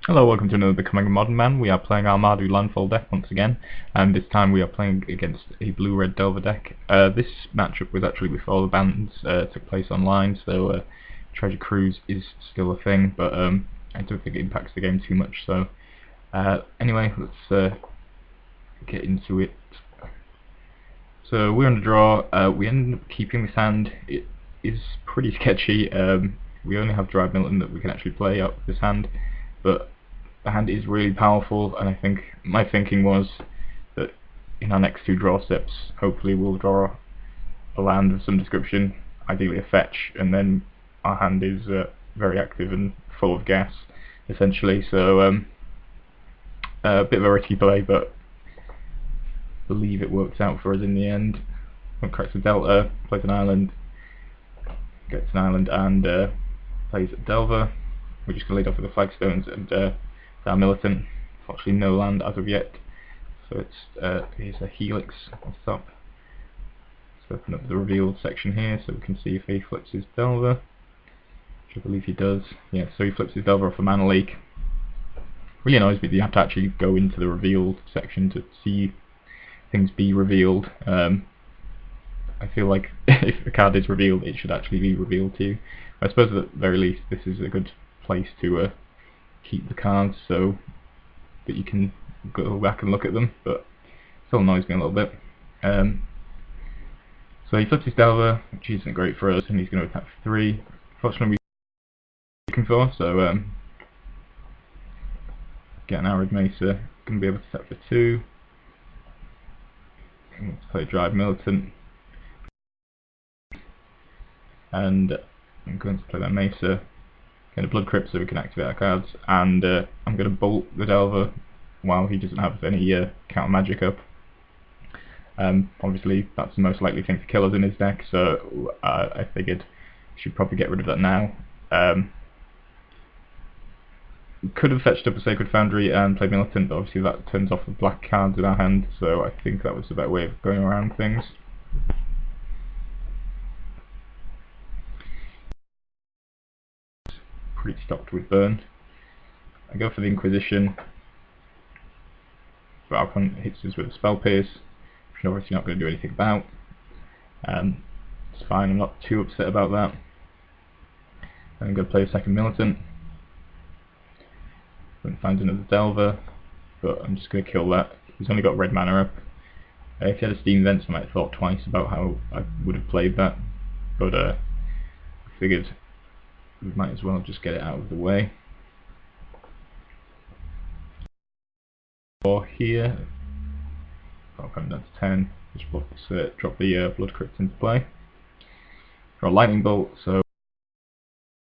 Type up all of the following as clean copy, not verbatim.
Hello, welcome to another Becoming a Modern Man. We are playing our Mardu Landfall deck once again, and this time we are playing against a blue-red Delver deck. This matchup was actually before the bans took place online, so Treasure Cruise is still a thing, but I don't think it impacts the game too much, so anyway, let's get into it. So we're on the draw. We ended up keeping this hand. It is pretty sketchy. We only have Drive Milton that we can actually play out this hand, but the hand is really powerful, and I think my thinking was that in our next two draw steps, hopefully we'll draw a land of some description, ideally a fetch, and then our hand is very active and full of gas, essentially. So a bit of a risky play, but I believe it works out for us in the end. One cracks a Delta, plays an island, gets an island, and plays a Delver. We're just going to lead off with the flagstones and our militant. Unfortunately no land as of yet, so it's here's a helix on top. Let's open up the revealed section here so we can see if he flips his Delver, which I believe he does. Yeah, so he flips his Delver off a mana leak. Really annoys me that you have to actually go into the revealed section to see things be revealed. I feel like if a card is revealed, it should actually be revealed to you. I suppose at the very least this is a good place to keep the cards so that you can go back and look at them, but still annoys me a little bit. So he flips his Delver, which isn't great for us, and he's going to attack for 3. Fortunately we're looking for, so get an Arid Mesa, going to be able to attack for 2. I'm going to play Drive Militant, and I'm going to play that Mesa, get a Blood Crypt so we can activate our cards, and I'm going to bolt the Delver while he doesn't have any counter magic up. Obviously that's the most likely thing to kill us in his deck, so I figured we should probably get rid of that now. We could have fetched up a Sacred Foundry and played Militant, but obviously that turns off the black cards in our hand, so I think that was the better way of going around things. Pretty stocked with burn. I go for the Inquisition, but our opponent hits us with a Spell Pierce, which I'm obviously not going to do anything about. It's fine, I'm not too upset about that. I'm going to play a second Militant. I'm going to find another Delver, but I'm just going to kill that. He's only got red mana up. If he had a Steam Vents, I might have thought twice about how I would have played that, but I figured we might as well just get it out of the way. Or here, I'll come down to 10, just drop the Blood Crypt into play. Draw a Lightning Bolt, so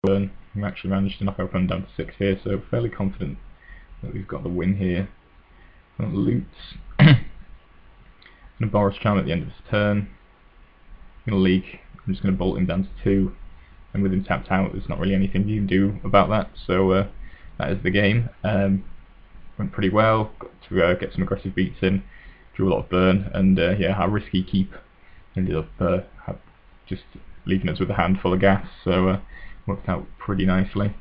we actually managed to knock our opponent down to 6 here, so fairly confident that we've got the win here. Loots. I'm going to Boros Charm at the end of this turn. I'm going to Leak. I'm just going to bolt him down to 2, and with him tapped out there's not really anything you can do about that, so that is the game. Went pretty well, got to get some aggressive beats in, drew a lot of burn, and yeah, our risky keep ended up just leaving us with a handful of gas, so worked out pretty nicely.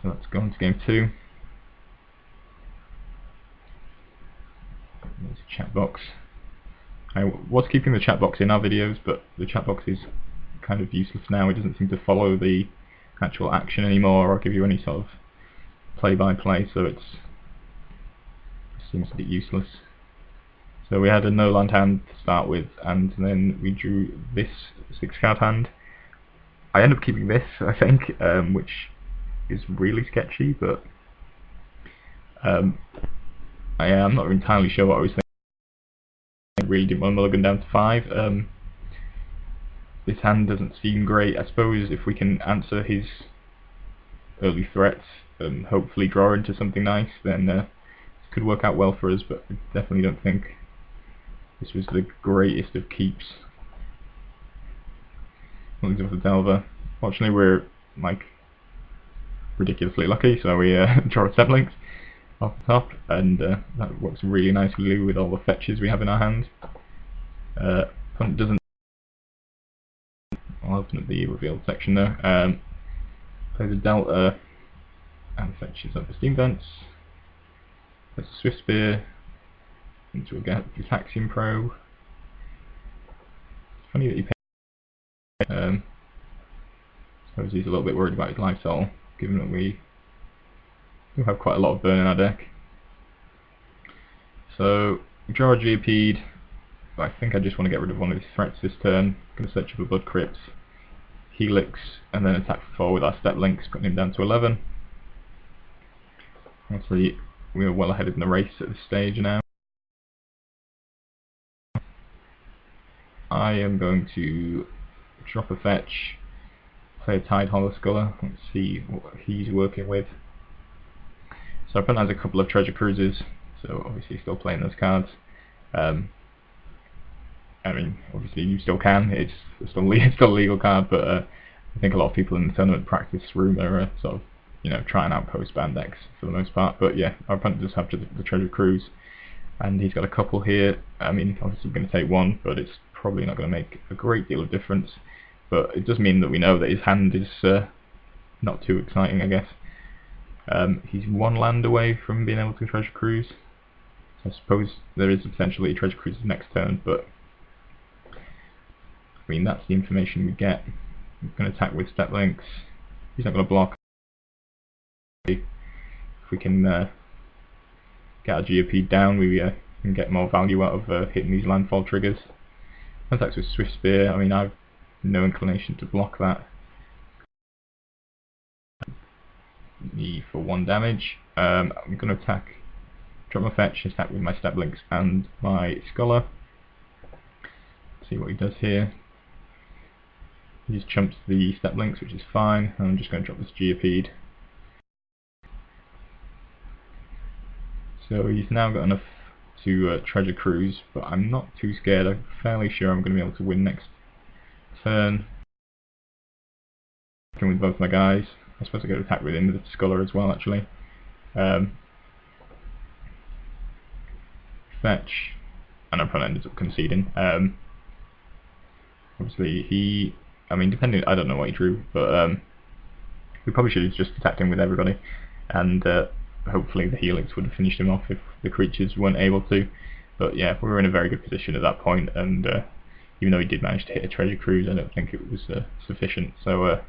So let's go into game 2. There's a chat box. I was keeping the chat box in our videos, but the chat box is kind of useless now. It doesn't seem to follow the actual action anymore or give you any sort of play-by-play, so it seems a bit useless. So we had a no land hand to start with, and then we drew this 6-card hand. I end up keeping this, I think, which is really sketchy, but I'm not entirely sure what I was thinking. I really didn't want to mulligan down to 5. This hand doesn't seem great. I suppose if we can answer his early threats and hopefully draw into something nice, then this could work out well for us, but I definitely don't think this was the greatest of keeps. Looks off the Delver. Fortunately we're like ridiculously lucky, so we draw a 7 links off the top, and that works really nicely with all the fetches we have in our hand. Opponent doesn't. I'll open up the revealed section now. Plays a Delta and fetches up the steam vents. There's a Swift Spear into a Gataxian Probe. It's funny that he paid. Suppose he's a little bit worried about his life soul, given that we do have quite a lot of burn in our deck. So, draw a GP'd, but I think I just want to get rid of one of his threats this turn. Going to search up a Blood Crypt, Helix, and then attack for 4 with our Step Links, putting him down to 11. Obviously, we are well ahead in the race at this stage now. I am going to drop a fetch, play a Tide Hollow Sculler, let's see what he's working with. So opponent has a couple of Treasure Cruises, so obviously still playing those cards. I mean, obviously you still can, it's still a legal card, but I think a lot of people in the tournament practice room are sort of, you know, trying out post-ban decks for the most part. But yeah, our opponent does have the Treasure Cruise, and he's got a couple here. I mean, obviously we're going to take one, but it's probably not going to make a great deal of difference. But it does mean that we know that his hand is not too exciting, I guess. He's one land away from being able to Treasure Cruise. I suppose there is potentially a Treasure Cruise next turn, but I mean, that's the information we get. We're going to attack with Step Links. He's not going to block. If we can get our GOP down, we can get more value out of hitting these landfall triggers. Attacks with Swift Spear. I mean, I've no inclination to block that. For 1 damage. I'm going to attack, drop my fetch, attack with my Step Links and my Scholar. See what he does here. He just chumps the Step Links, which is fine, and I'm just going to drop this GOP'd. So he's now got enough to Treasure Cruise, but I'm not too scared. I'm fairly sure I'm going to be able to win next turn. Working with both my guys. I suppose I could attack with him with the Scholar as well, actually. Fetch, and our opponent ends up conceding. Obviously I mean, depending, I don't know what he drew, but we probably should have just attacked him with everybody, and hopefully the Helix would have finished him off if the creatures weren't able to. But yeah, we were in a very good position at that point, and even though he did manage to hit a Treasure Cruise, I don't think it was sufficient, so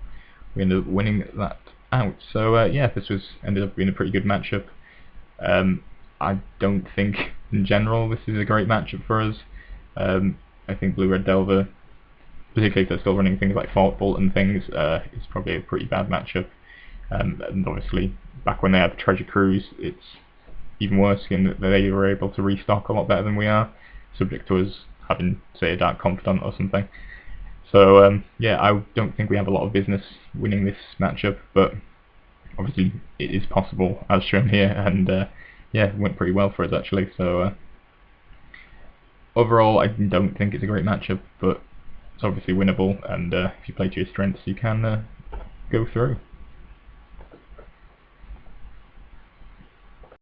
we ended up winning that out. So yeah, this ended up being a pretty good matchup. I don't think in general this is a great matchup for us. I think Blue-Red Delver, particularly if they're still running things like Fort Bolt and things, is probably a pretty bad matchup. And obviously, back when they had the Treasure Cruise, it's even worse in that they were able to restock a lot better than we are, subject to us having, say, a Dark Confidant or something. So yeah, I don't think we have a lot of business winning this matchup, but obviously it is possible, as shown here, and yeah, it went pretty well for us actually. So overall, I don't think it's a great matchup, but it's obviously winnable, and if you play to your strengths, you can go through.